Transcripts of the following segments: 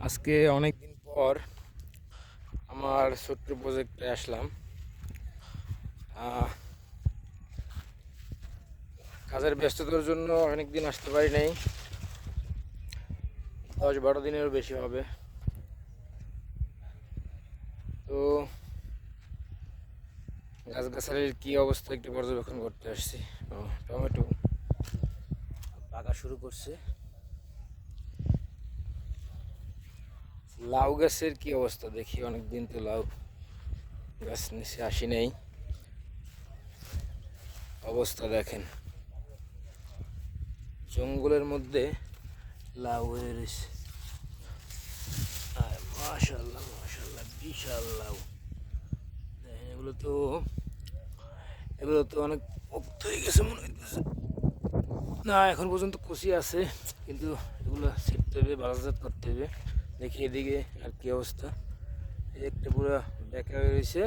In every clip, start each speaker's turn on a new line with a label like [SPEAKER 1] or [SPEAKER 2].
[SPEAKER 1] আজকে অনেক দিন পর আমার ছোট্ট প্রজেক্টে আসলাম। আহ, কাজের ব্যস্ততার জন্য অনেক দিন আসতে পারি নাই, 10-12 দিনেরও বেশি হবে। তো গাছগাছালির কি অবস্থা একটু পর্যবেক্ষণ করতে আসছি। টমেটো পাকা শুরু করছে। লাউ গাছের কি অবস্থা দেখি, অনেকদিন তো লাউ গাছ নিচে আসি নাই। অবস্থা দেখেন, জঙ্গলের মধ্যে লাউ হয়ে রয়েছে। মাশাল্লাহ মাশাল্লাহ, বিশাল লাউ। দেখেন, এগুলো তো অনেক পোক্ত হয়ে গেছে মনে হইতেছে। না, এখন পর্যন্ত কচি আছে, কিন্তু এগুলো ছিটতে হবে, বাজারজাত করতে হবে। দেখি এদিকে আর কি অবস্থা। এই একটা পুরো বেঁকা হয়ে রয়েছে।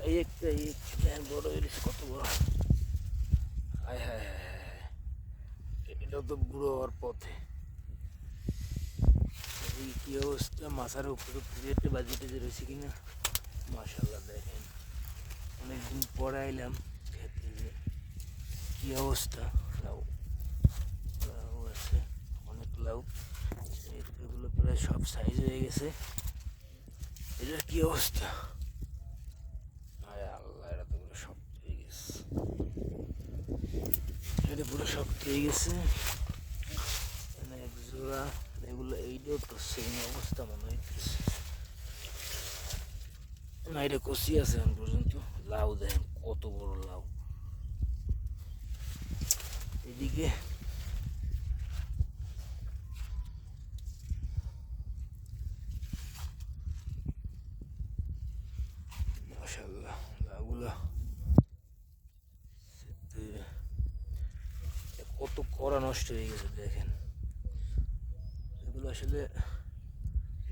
[SPEAKER 1] এই একটা বড় হয়ে রয়েছে, কত বড়! হায় হায় হায় হায়, এটাও তো বুড়ো হওয়ার পথে। এই কি অবস্থা, মাথার উপরে একটা বাজিতে যে রয়েছে কিনা। মাশাল্লাহ, দেখেন অনেকদিন পরে আইলাম খেতে, যে কি অবস্থা। লাউ লাউ আছে, অনেক লাউ। এগুলো প্রায় সব সাইজ হয়ে গেছে। এটার কি অবস্থা! আয় আল্লাহ, এটা তো পুরো শক্ত হয়ে গেছে। এটা পুরো শক্ত হয়ে গেছে। এক জোড়া এগুলো, এইটাও তো সেম অবস্থা মনে হইতেছে। না, এটা কচি আছে এখন পর্যন্ত। লাউ দেখেন কত বড় লাউ। এদিকে মাশাআল্লাহ, লাউগুলো কত কড়া নষ্ট হয়ে গেছে দেখেন। এগুলো আসলে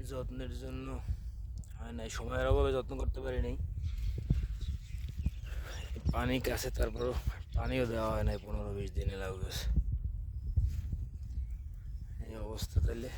[SPEAKER 1] যত্নের জন্য হয় নাই, সময়ের অভাবে যত্ন করতে পারি নাই। পানি কাছে, তারপরও পানিও দেওয়া হয় নাই 15-20 দিনে লাউ গাছ। এই অবস্থা তাইলে